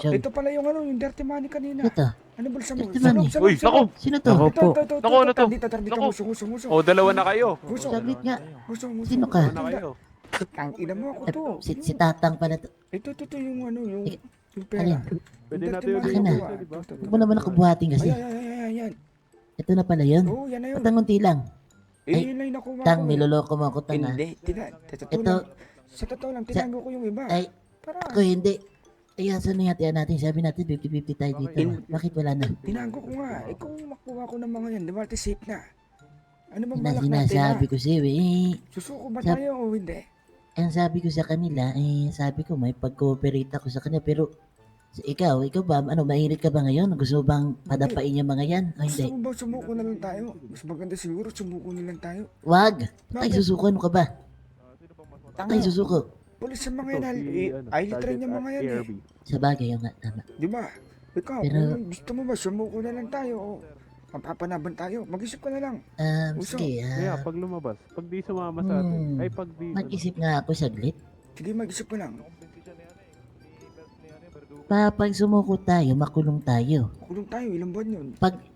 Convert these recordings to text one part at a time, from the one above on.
Action. ito pala yung ano, yung dirty money kanina. Ito. Ano bulsa mo? Dirty money. Sa loob, Uy, sa loob. Sino to? Ako po. Ito. Naku, ano to? Dito, Naku. musong. O, dalawa na kayo. Musong. Saglit nga. Musong. Sino ka? Dalawa na kayo. Ang ina mo ako to. Si Tatang pala to. Ito, yung ano, yung Alin? pera. Pwede Yung natin dirty yung money Akin na. ko, di ba? Huwag mo naman ako buhatin kasi. Ayan. Ito na pala yun. Oo, yan na yun. Tatang unti lang. Yun lang yung nakuha Tang, ko. niloloko mo ako, Tang. Hindi, sa totoo lang, tinago ko yung iba. Ay, Para, ako hindi. Ayan, saan hatian natin? Sabi natin 50-50 tayo dito. Bakit wala na? tinago ko nga. Eh kung makuha ko ng mga yan, di ba, safe na. Ano bang Yun ang balak natin sinasabi ha? ko sa'yo eh. Susuko ba Sab- tayo o hindi? Ang sabi ko sa kanila, sabi ko may pag-cooperate ako sa kanila. Pero ikaw ba, mahilig ka ba ngayon? Gusto mo bang padapain yung mga yan? O Gusto hindi? mo ba sumuko na lang tayo? Mas maganda siguro sumuko na lang tayo. Wag! Ay, Bakit? susuko ano ka ba? Tanga, Ay, susuko. pulis sa mga yan. Ay, litrin yung mga yan eh. Sa bagay, yung nga, tama. Di ba? Ikaw, Pero- kung gusto mo ba sumuko na lang tayo o mapapanaban tayo, mag-isip ka na lang. Uso. Sige, Kaya pag lumabas, pag di sumama sa atin, ay pag di... mag-isip nga ako saglit. Sige, mag-isip ka lang. Pag sumuko tayo, makulong tayo. Kulong tayo, ilang buwan yun.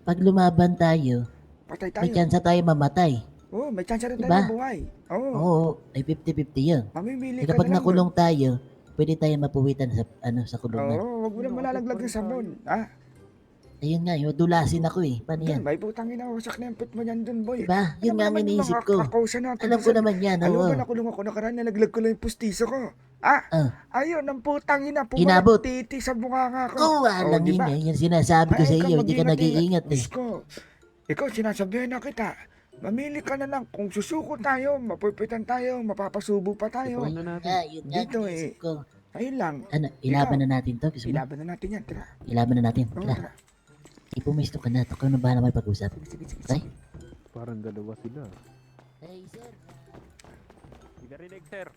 Pag lumaban tayo, Patay may tayo. chance tayo mamatay. Oo, may chance rin tayo Diba? ng buhay. Oo. Oo, ay 50-50 yun. Mamimili Eh, ka kapag na lang. nakulong tayo, pwede tayo mapuwitan sa kulungan. Oo, wag mo na malalaglag ng sabon. Ha? Ayun nga, yung dulasin ako eh. Paano yan? May putangin na wasak na yung pit mo yan dun, boy. Diba? Yun Alam mo nga ang naman yung iniisip mga ko. kakausa natin. Alam ko naman yan, Alam oo. mo, nakulong ako nakaraan, nalaglag ko lang yung pustiso ko. Ah, Ah. ayun, ang putangin na, Inabot. pumalag titi sa bunganga ko. Oo, alam diba? yun eh. Yan sinasabi ko Ay, sa ikaw iyo, hindi ka mag-ingat-ingat. nag-iingat eh. Diyos ko, ikaw, sinasabihan na kita. Mamili ka na lang. Kung susuko tayo, mapupitan tayo, mapapasubo pa tayo. Ano natin? Ah, yun nga, Dito iniisip ko. Ayun lang. Ano, ilaban na natin to. Gusto mo? Ilaban na natin yan, tira. Ilaban na natin. Oo, Tara, tara. ipumisto ka na. Ikaw na ba na may pag-usap? Sige. Okay? Parang dalawa sila. Hey, sir. Hindi narinig, sir.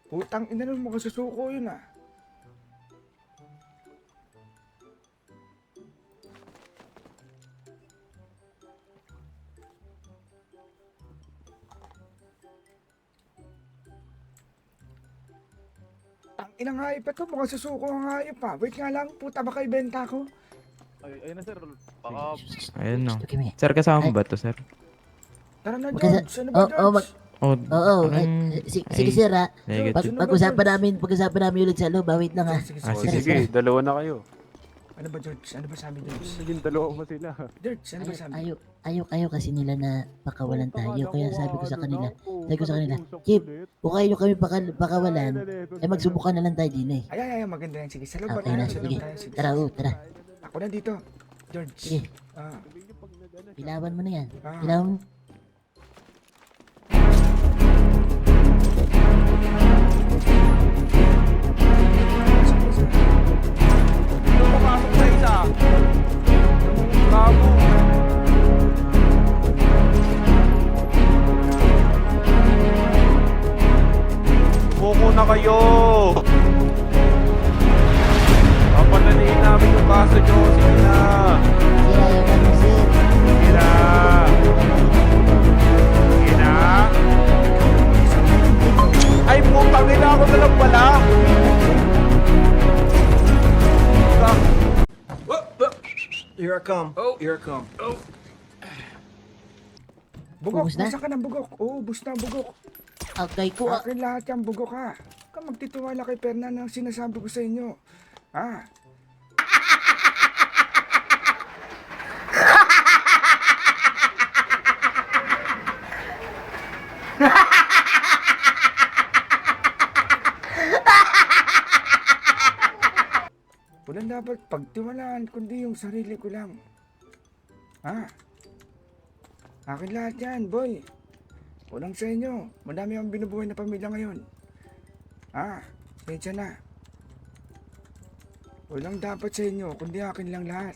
Putang ina nun, mga susuko yun ah. Ang inang hayop pa to, mga susuko ang hayop pa. Wait nga lang, puta baka ibenta ko. Ayun na, sir. Baka... Ayun no. Gusto kami. Sir, kasama mo ba to, sir? Tara na, Magkasa- George. Ano ba, George? Oh, Oo, sige sir ha. negative. Pag-usapan namin ulit sa loob. Wait lang ha. Ah, Sorry. Sige, dalawa na kayo. Ano ba, George? Ano ba sabi, George? Naging dalawa pa sila. George, ano ba sabi? Ayaw kasi nila na pakawalan tayo. Kaya sabi ko sa kanila, Chip, kung kayo kami pakawalan, magsubukan na lang tayo din eh. Ay, maganda yan. Sige, sa loob Okay na, sa loob sige. tayo. Sige. Tara. Ako na dito. George. Sige, Ah, ilawan mo na yan. ah. Ilawan mo. Yung papasok na isa. Bravo. Buko na kayo. Papanaliin namin yung kaso nyo. Sige na. Ayaw namin sir. Sige na. Sige na. Ay, putang ina ako na lang pala. Here I come. Oh, here I come. Bugok, Ubus na? basta ka ng bugok. Oo, bus na bugok. Okay ko. Akin lahat yan, bugok ha. Huwag ka magtitiwala kay Fernan ng sinasabi ko sa inyo. Ah, walang dapat pagtiwalaan kundi yung sarili ko lang. Ah, akin lahat yan, boy. Walang sa inyo. Madami ang binubuhay na pamilya ngayon. Ah, sensya na. Walang dapat sa inyo, kundi akin lang lahat.